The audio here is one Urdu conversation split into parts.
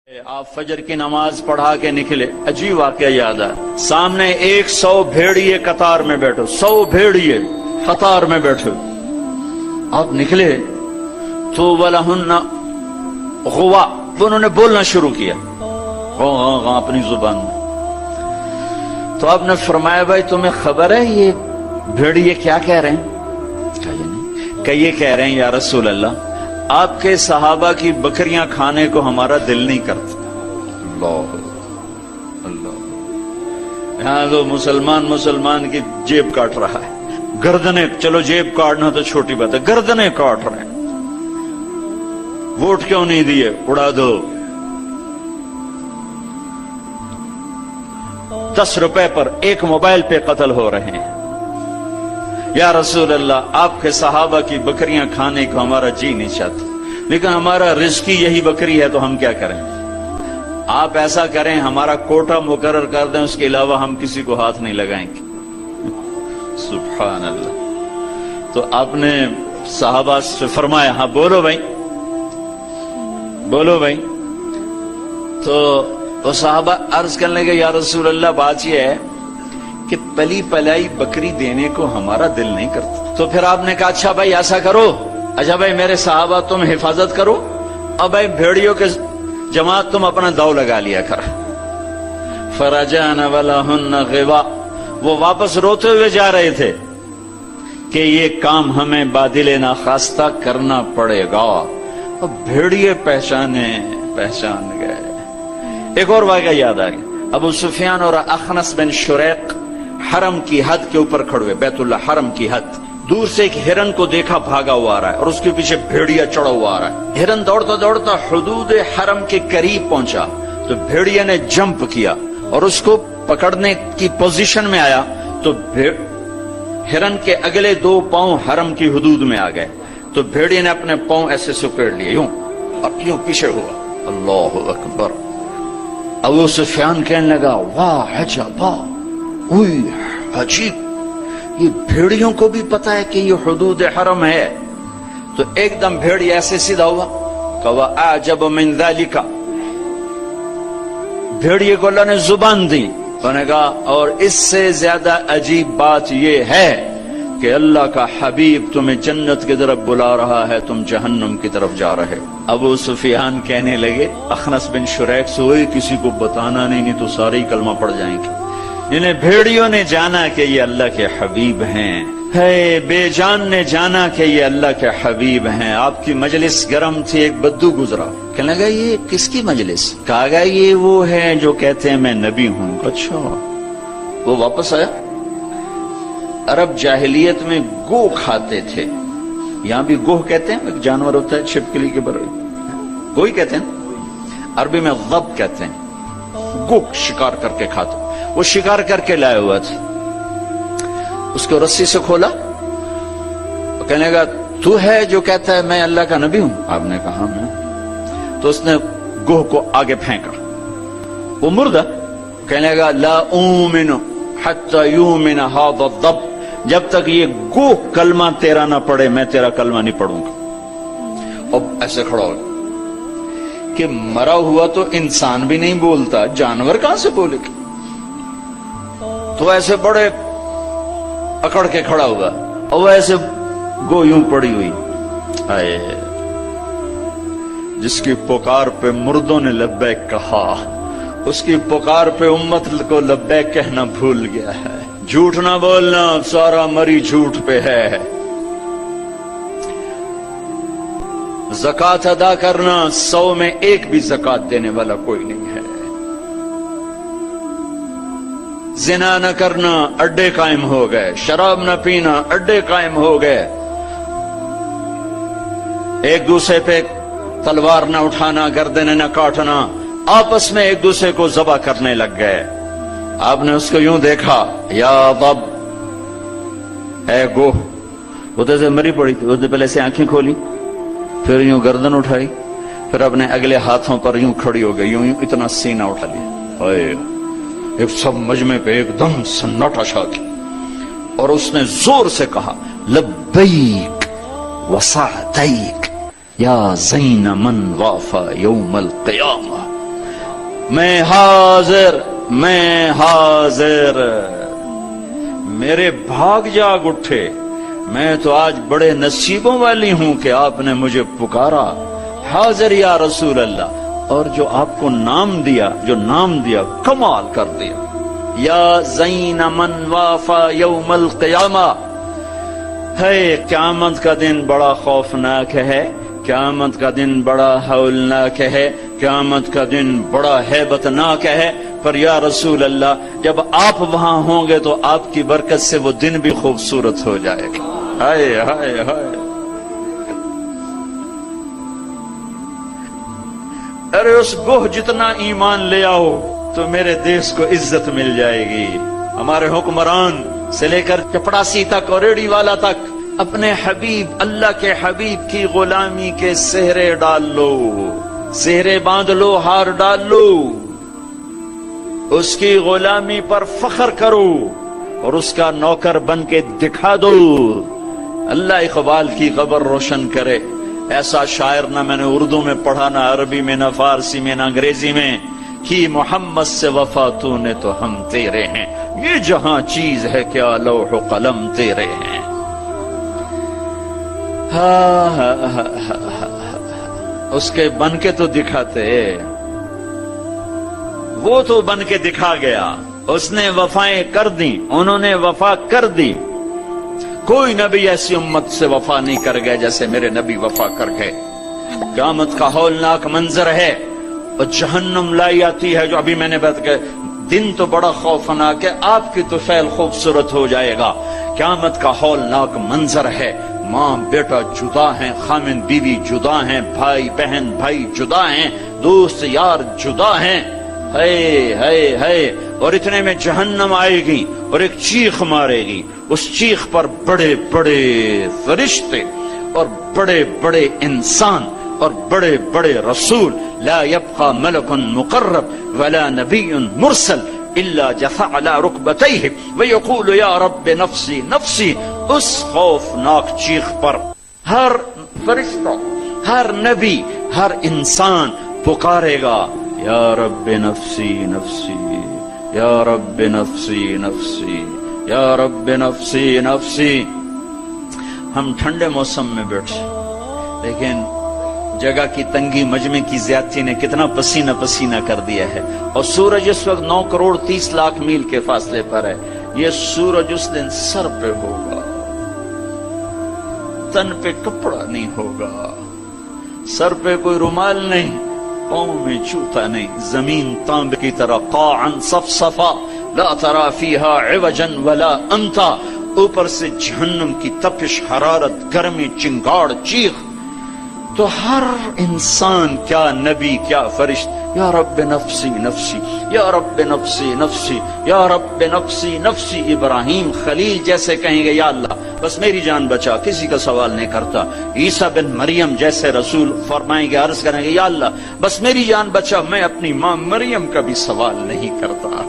آپ فجر کی نماز پڑھا کے نکلے، عجیب واقعہ یاد ہے، سامنے 100 بھیڑیے قطار میں بیٹھو، 100 بھیڑیے قطار میں بیٹھو، آپ نکلے تو وَلَهُنَّ غُوَا، انہوں نے بولنا شروع کیا اپنی زبان میں، تو آپ نے فرمایا بھائی تمہیں خبر ہے یہ بھیڑیے کیا کہہ رہے ہیں؟ کہ یہ کہہ رہے ہیں یا رسول اللہ آپ کے صحابہ کی بکریاں کھانے کو ہمارا دل نہیں کرتا۔ اللہ اللہ، یہاں تو مسلمان کی جیب کاٹ رہا ہے، گردنیں، چلو جیب کاٹنا تو چھوٹی بات ہے، گردنیں کاٹ رہے ہیں، ووٹ کیوں نہیں دیے، اڑا دو، 10 روپے پر ایک موبائل پہ قتل ہو رہے ہیں۔ یا رسول اللہ آپ کے صحابہ کی بکریاں کھانے کو ہمارا جی نہیں چاہتا، لیکن ہمارا رزق ہی یہی ہے تو ہم کیا کریں؟ آپ ایسا کریں ہمارا کوٹا مقرر کر دیں، اس کے علاوہ ہم کسی کو ہاتھ نہیں لگائیں گے۔ سبحان اللہ۔ تو آپ نے صحابہ سے فرمایا ہاں بولو بھائی، بولو بھائی۔ تو وہ صحابہ عرض کرنے لگے یا رسول اللہ بات یہ ہے کہ پلی پلائی بکری دینے کو ہمارا دل نہیں کرتا۔ تو پھر آپ نے کہا اچھا بھائی ایسا کرو، اچھا بھائی میرے صحابہ تم حفاظت کرو، اب بھائی بھیڑیوں کے جماعت تم اپنا داؤ لگا لیا کر۔ فرجعن ولہن غوا، وہ واپس روتے ہوئے جا رہے تھے کہ یہ کام ہمیں بادل ناخواستہ کرنا پڑے گا۔ اب بھیڑیے پہچان گئے۔ ایک اور واقعہ یاد آ گیا، ابو سفیان اور اخنس بن شریق حرم کی حد کے اوپر کھڑے ہوئے، بیت اللہ حرم کی حد، دور سے ایک ہرن کو دیکھا بھاگا ہوا آ رہا ہے اور اس کے پیچھے بھیڑیا چڑھا ہوا آ رہا ہے۔ ہرن دوڑتا دوڑتا حدود حرم کے قریب پہنچا تو بھیڑیا نے جمپ کیا اور اس کو پکڑنے کی پوزیشن میں آیا تو ہرن کے اگلے 2 پاؤں حرم کی حدود میں آ گئے، تو بھیڑیا نے اپنے پاؤں ایسے سکیڑ لیے یوں اور یوں پیچھے ہوا۔ اللہ اکبر۔ ابو سفیان کہنے لگا واہ عجبا، اوئی عجیب، یہ بھیڑیوں کو بھی پتا ہے کہ یہ حدود حرم ہے۔ تو ایک دم بھیڑی ایسے سیدھا ہوا کہ وَأَعْجَبُ مِنْ ذَلِكَ، بھیڑیے کو اللہ نے زبان دی، انہوں نے کہا اور اس سے زیادہ عجیب بات یہ ہے کہ اللہ کا حبیب تمہیں جنت کی طرف بلا رہا ہے، تم جہنم کی طرف جا رہے۔ ابو سفیان کہنے لگے اخنس بن شریق سے ہوئے کسی کو بتانا نہیں تو سارے ہی کلمہ پڑ جائیں گے۔ انہیں بھیڑیوں نے جانا کہ یہ اللہ کے حبیب ہیں، ہے بے جان نے جانا کہ یہ اللہ کے حبیب ہیں۔ آپ کی مجلس گرم تھی، ایک بدو گزرا، کہنے لگا یہ کس کی مجلس؟ کہا گیا یہ وہ ہے جو کہتے ہیں میں نبی ہوں۔ اچھا، وہ واپس آیا۔ عرب جاہلیت میں گو کھاتے تھے، یہاں بھی گوہ کہتے ہیں، ایک جانور ہوتا ہے چھپکلی کے برابر، گوئی کہتے ہیں، عربی میں غب کہتے ہیں، گو شکار کر کے کھاتے، وہ شکار کر کے لائے ہوا تھا، اس کو رسی سے کھولا، کہنے لگا تو ہے جو کہتا ہے میں اللہ کا نبی ہوں؟ آپ نے کہا میں۔ تو اس نے گوہ کو آگے پھینکا، وہ مردہ، کہنے لگا لا اومن حتی یومن ھذا الضب، جب تک یہ گو کلمہ تیرا نہ پڑھے میں تیرا کلمہ نہیں پڑھوں گا۔ اب ایسے کھڑا ہو کہ مرا ہوا تو انسان بھی نہیں بولتا، جانور کہاں سے بولے گا؟ تو ایسے بڑے اکڑ کے کھڑا ہوا اور ایسے گو یوں پڑی ہوئی، آئے جس کی پکار پہ مردوں نے لبیک کہا، اس کی پکار پہ امت کو لبیک کہنا بھول گیا ہے۔ جھوٹ نہ بولنا، سارا مری جھوٹ پہ ہے۔ زکوٰۃ ادا کرنا، 100 میں 1 بھی زکوٰۃ دینے والا کوئی نہیں ہے۔ زنا نہ کرنا، اڈے قائم ہو گئے۔ شراب نہ پینا، اڈے قائم ہو گئے۔ ایک دوسرے پہ تلوار نہ اٹھانا، گردنیں نہ کاٹنا، آپس میں ایک دوسرے کو ذبح کرنے لگ گئے۔ آپ نے اس کو یوں دیکھا، یا ضب، اے گوہ، وہ تو ایسے مری پڑی تھی، اس نے پہلے سے آنکھیں کھولی، پھر یوں گردن اٹھائی، پھر اپنے اگلے ہاتھوں پر یوں کھڑی ہو گئی، یوں اتنا سینہ اٹھا لیا، ایک سب مجمع پہ ایک دم سناٹا چھا گیا، اور اس نے زور سے کہا لبیک وسعدیک یا زین من وافا یوم القیامہ، میں حاضر، میں حاضر، میرے بھاگ جاگ اٹھے، میں تو آج بڑے نصیبوں والی ہوں کہ آپ نے مجھے پکارا، حاضر یا رسول اللہ۔ اور جو آپ کو نام دیا، جو نام دیا، کمال کر دیا، یا زین من وافا یوم القیامہ۔ ہے قیامت کا دن بڑا خوفناک ہے، قیامت کا دن بڑا ہولناک ہے، قیامت کا دن بڑا ہیبتناک ہے، پر یا رسول اللہ جب آپ وہاں ہوں گے تو آپ کی برکت سے وہ دن بھی خوبصورت ہو جائے گا۔ ہائے ہائے ہائے، ارے اس گوہ جتنا ایمان لے آؤ تو میرے دیش کو عزت مل جائے گی۔ ہمارے حکمران سے لے کر چپڑاسی تک اور ریڑھی والا تک اپنے حبیب، اللہ کے حبیب کی غلامی کے سہرے ڈال لو، سہرے باندھ لو، ہار ڈال لو، اس کی غلامی پر فخر کرو اور اس کا نوکر بن کے دکھا دو۔ اللہ اقبال کی قبر روشن کرے۔ ایسا شاعر نہ میں نے اردو میں پڑھا، نہ عربی میں، نہ فارسی میں، نہ انگریزی میں، کہ محمد سے وفا تو نے تو ہم تیرے ہیں، یہ جہاں چیز ہے کیا لوح و قلم تیرے ہیں۔ اس کے بن کے تو دکھاتے، وہ تو بن کے دکھا گیا، اس نے وفائیں کر دی، انہوں نے وفا کر دی۔ کوئی نبی ایسی امت سے وفا نہیں کر گئے جیسے میرے نبی وفا کر گئے۔ قیامت کا ہولناک منظر ہے، اور جہنم لائی آتی ہے، جو ابھی میں نے بات کہا، دن تو بڑا خوفناک ہے، آپ کی تو فعل خوبصورت ہو جائے گا۔ قیامت کا ہولناک منظر ہے، ماں بیٹا جدا ہیں، خامن بیوی جدا ہیں، بھائی بہن بھائی جدا ہیں، دوست یار جدا ہیں، ہے اور اتنے میں جہنم آئے گی اور ایک چیخ مارے گی، اس چیخ پر بڑے بڑے فرشتے اور بڑے بڑے انسان اور بڑے بڑے رسول، لا يبقى ملک مقرب ولا نبی مرسل الا جثى على ركبتيه ويقول یا رب نفسی نفسی۔ اس خوفناک چیخ پر ہر فرشتہ، ہر نبی، ہر انسان پکارے گا، یا رب نفسی نفسی، یا رب نفسی نفسی، یا رب نفسی نفسی۔ ہم ٹھنڈے موسم میں بیٹھے، لیکن جگہ کی تنگی، مجمع کی زیادتی نے کتنا پسینہ پسینہ کر دیا ہے، اور سورج اس وقت 9 کروڑ 30 لاکھ میل کے فاصلے پر ہے۔ یہ سورج اس دن سر پہ ہوگا، تن پہ کپڑا نہیں ہوگا، سر پہ کوئی رومال نہیں، پاؤں میں جوتا نہیں، زمین تانبے کی طرح قاعا صفصفا لا ترى فيها عوجا ولا امتا۔ اوپر سے جہنم کی تپش، حرارت، گرمی، چنگاڑ، چیخ۔ تو ہر انسان، کیا نبی کیا فرشت، یا رب نفسی نفسی، یا رب نفسی نفسی، یا رب نفسی نفسی۔ ابراہیم خلیل جیسے کہیں گے، یا اللہ بس میری جان بچا، کسی کا سوال نہیں کرتا۔ عیسیٰ بن مریم جیسے رسول فرمائیں گے، عرض کریں گے، یا اللہ بس میری جان بچا، میں اپنی ماں مریم کا بھی سوال نہیں کرتا۔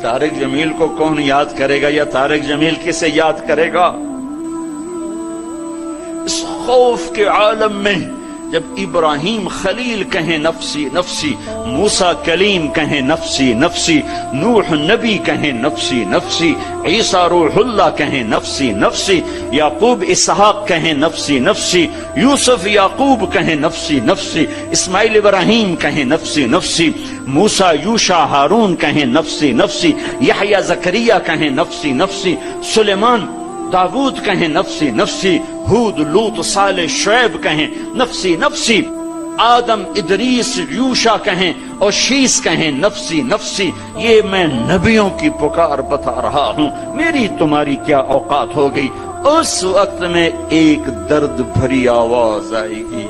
طارق جمیل کو کون یاد کرے گا، یا طارق جمیل کسے یاد کرے گا؟ اس خوف کے عالم میں جب ابراہیم خلیل کہیں نفسی نفسی، موسیٰ کلیم کہیں نفسی نفسی، نوح نبی کہیں نفسی نفسی، عیسیٰ روح اللہ کہیں نفسی نفسی، یعقوب اسحاق کہیں نفسی نفسی، یوسف یعقوب کہیں نفسی نفسی، اسماعیل ابراہیم کہیں نفسی نفسی، موسیٰ یوشع ہارون کہیں نفسی نفسی، یحییٰ زکریا کہیں نفسی نفسی، سلیمان داود کہیں نفسی نفسی، ہود لوط صالح شعیب کہیں نفسی نفسی، آدم ادریس یوشع کہیں اور شیس کہیں نفسی نفسی۔ یہ میں نبیوں کی پکار بتا رہا ہوں، میری تمہاری کیا اوقات ہو گئی۔ اس وقت میں ایک درد بھری آواز آئے گی،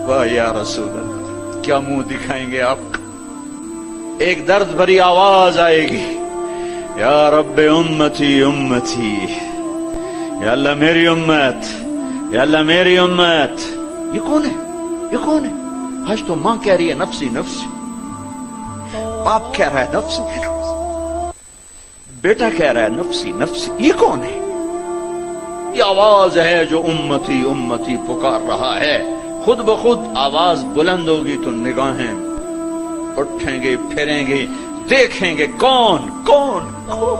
واہ یا رسول اللہ، کیا منہ دکھائیں گے آپ کا؟ ایک درد بھری آواز آئے گی، یا رب امتی امتی، یا اللہ میری امت، یا اللہ میری امت۔ یہ کون ہے؟ یہ کون ہے؟ آج تو ماں کہہ رہی ہے نفسی نفسی، باپ کہہ رہا ہے نفسی نفسی، بیٹا کہہ رہا ہے نفسی نفسی، یہ کون ہے؟ یہ آواز ہے جو امتی امتی پکار رہا ہے۔ خود بخود آواز بلند ہوگی تو نگاہیں اٹھیں گے، پھریں گے، دیکھیں گے کون کون کون؟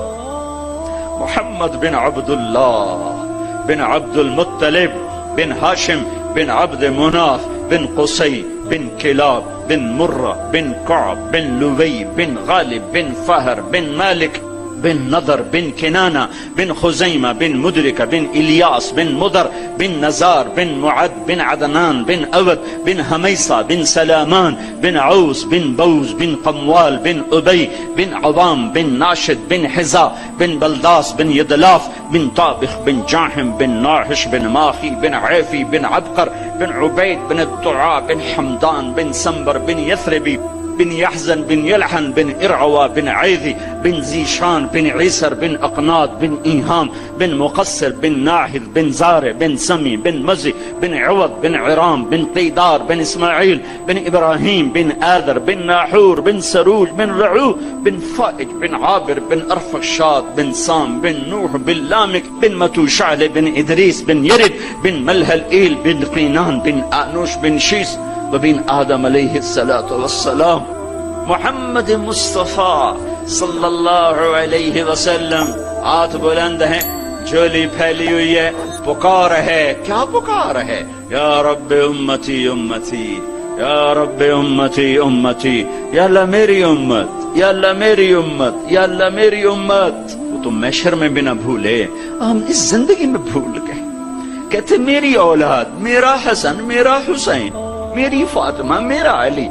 محمد بن عبداللہ بن عبد المطلب بن ہاشم بن عبد مناف بن قصی بن کلاب بن مرہ بن کعب بن لوی بن غالب بن فہر بن مالک بن نضر بن کنانہ بن خزیمہ بن مدرک بن الیاس بن مدر بن نزار بن معد بن عدنان بن اود بن حمیصہ بن سلامان بن عوس بن بوز بن قموال بن ابی بن عوام بن ناشد بن حزا بن بلداس بن یدلاف بن طابخ بن جاحم بن ناحش بن ماخی بن عیفی بن عبقر بن عبید بن الطعا بن حمدان بن سنبر بن یثربی بن يحزن بن يلحن بن إرعوى بن عيذي بن زيشان بن عيسر بن أقناط بن إيهام بن مقصر بن ناحذ بن زارع بن سمي بن مزي بن عوض بن عرام بن قيدار بن إسماعيل بن إبراهيم بن آذر بن ناحور بن سروج بن رعو بن فائج بن عابر بن أرفخشاد بن سام بن نوح بن لامك بن متوشعل بن إدريس بن يرد بن ملهلئيل بن قينان بن آنوش بن شيس وبن آدم علیہ الصلاة والسلام. محمد مصطفیٰ صلی اللہ علیہ وسلم ہاتھ بلند ہیں، جھولی پھیلی ہوئی ہے، پکار ہے. کیا پکار ہے؟ یا رب امتی امتی، یا رب امتی امتی، یا اللہ میری امت، یا اللہ میری امت، یا اللہ میری امت. وہ تو محشر میں بھی نہ بھولے، ہم اس زندگی میں بھول گئے. کہتے میری اولاد، میرا حسن، میرا حسین، میری فاطمہ، میرا علی.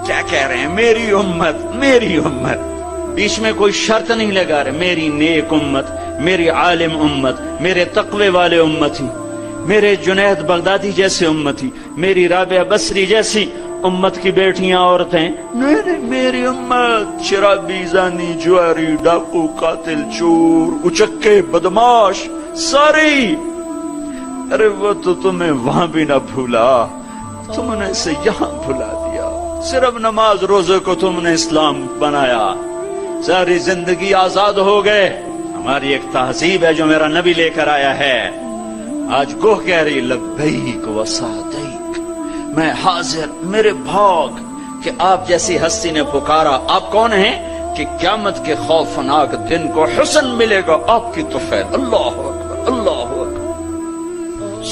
کیا کہہ رہے ہیں؟ میری امت، میری امت. بیچ میں کوئی شرط نہیں لگا رہے. میری نیک امت، میری عالم امت، میرے تقوی والے امتی، میرے جنید بغدادی جیسے امتی، میری رابعہ بصری جیسی امت کی بیٹیاں، عورتیں. نہیں، میری امت شرابی، زانی، جواری، ڈاکو، قاتل، چور، اچکے، بدماش، ساری. ارے وہ تو تمہیں وہاں بھی نہ بھولا، تم نے اسے یہاں بھلا دیا. صرف نماز روزے کو تم نے اسلام بنایا، ساری زندگی آزاد ہو گئے. ہماری ایک تہذیب ہے جو میرا نبی لے کر آیا ہے. آج گوہ کہہ رہی لبیک و سعدیک، میں حاضر، میرے بھاگ کہ آپ جیسی ہستی نے پکارا. آپ کون ہیں؟ کہ قیامت کے خوفناک دن کو حسن ملے گا آپ کی طفیل. اللہ اکبر، اللہ اکبر،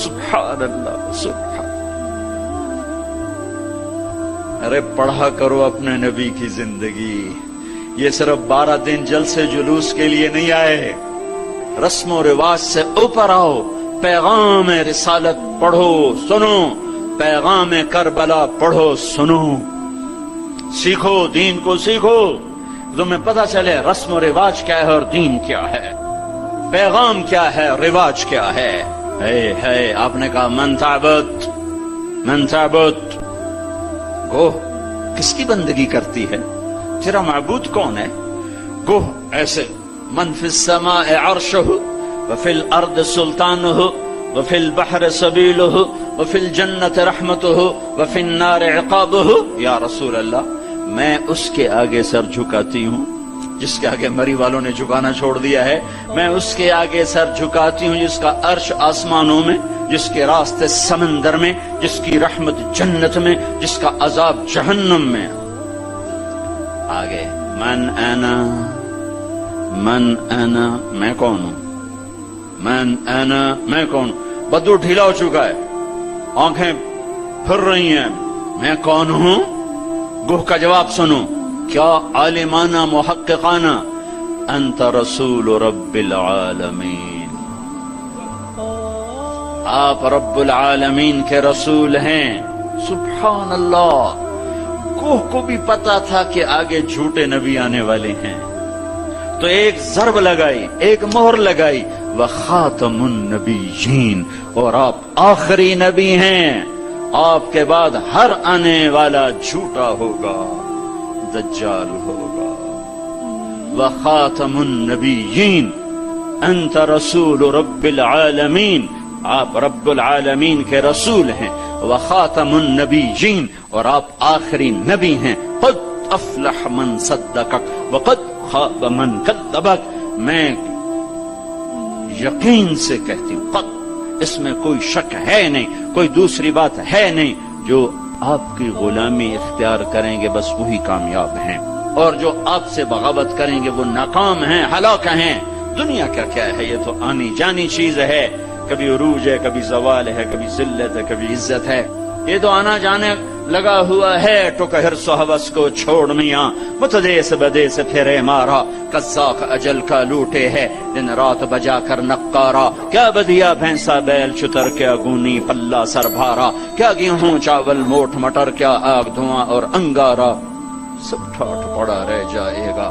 سبحان اللہ، سبحان. ارے پڑھا کرو اپنے نبی کی زندگی. یہ صرف 12 دن جلسے جلوس کے لیے نہیں آئے. رسم و رواج سے اوپر آؤ، پیغام رسالت پڑھو، سنو، پیغام کربلا پڑھو، سنو، سیکھو، دین کو سیکھو. تمہیں پتہ چلے رسم و رواج کیا ہے اور دین کیا ہے، پیغام کیا ہے، رواج کیا ہے. ہے آپ نے کہا من تعبد، من تعبد. گوہ کس کی بندگی کرتی ہے؟ تیرا معبود کون ہے؟ گوہ ایسے من فی السماء عرشہ وفی الارض سلطانہ وفی البحر سبیلہ وفی الجنت رحمتہ وفی النار عقابہ. یا رسول اللہ، میں اس کے آگے سر جھکاتی ہوں جس کے آگے مری والوں نے جھکانا چھوڑ دیا ہے. میں اس کے آگے سر جھکاتی ہوں جس کا عرش آسمانوں میں، جس کے راستے سمندر میں، جس کی رحمت جنت میں، جس کا عذاب جہنم میں. آگے من انا، من انا، میں کون ہوں؟ من انا، میں کون ہوں؟ بدو ڈھیلا ہو چکا ہے، آنکھیں پھر رہی ہیں. میں کون ہوں؟ گوہ کا جواب سنو، کیا عالمانہ محققانہ. انت رسول رب العالمین، آپ رب العالمین کے رسول ہیں. سبحان اللہ. کوہ کو بھی پتا تھا کہ آگے جھوٹے نبی آنے والے ہیں، تو ایک ضرب لگائی، ایک مہر لگائی، وخاتم النبیین، اور آپ آخری نبی ہیں. آپ کے بعد ہر آنے والا جھوٹا ہوگا، دجال ہوگا. وخاتم النبیین، انت رسول رب العالمین، آپ رب العالمین کے رسول ہیں. وخاتم النبیین، اور آپ آخری نبی ہیں. قد افلح من صدقک وقد خاب من کذبک. میں یقین سے کہتی ہوں، قد اس میں کوئی شک ہے نہیں، کوئی دوسری بات ہے نہیں، جو آپ کی غلامی اختیار کریں گے بس وہی کامیاب ہیں، اور جو آپ سے بغاوت کریں گے وہ ناکام ہیں، ہلاک ہیں۔ دنیا کا کیا ہے، یہ تو آنی جانی چیز ہے، کبھی عروج ہے، کبھی زوال ہے، کبھی ذلت ہے، کبھی عزت ہے، یہ تو آنا جانے لگا ہوا ہے۔ ٹک حرص و ہوس کو چھوڑ میاں، متدیس بدیس پھرے مارا، قزاق اجل کا لوٹے ہے، دن رات بجا کر نقارا، کیا بدیا بھینسا بیل چتر، کیا گونی پلہ سر بھارا، کیا گیہوں چاول موٹ مٹر، کیا آگ دھواں اور انگارا، سب ٹھاٹ پڑا رہ جائے گا۔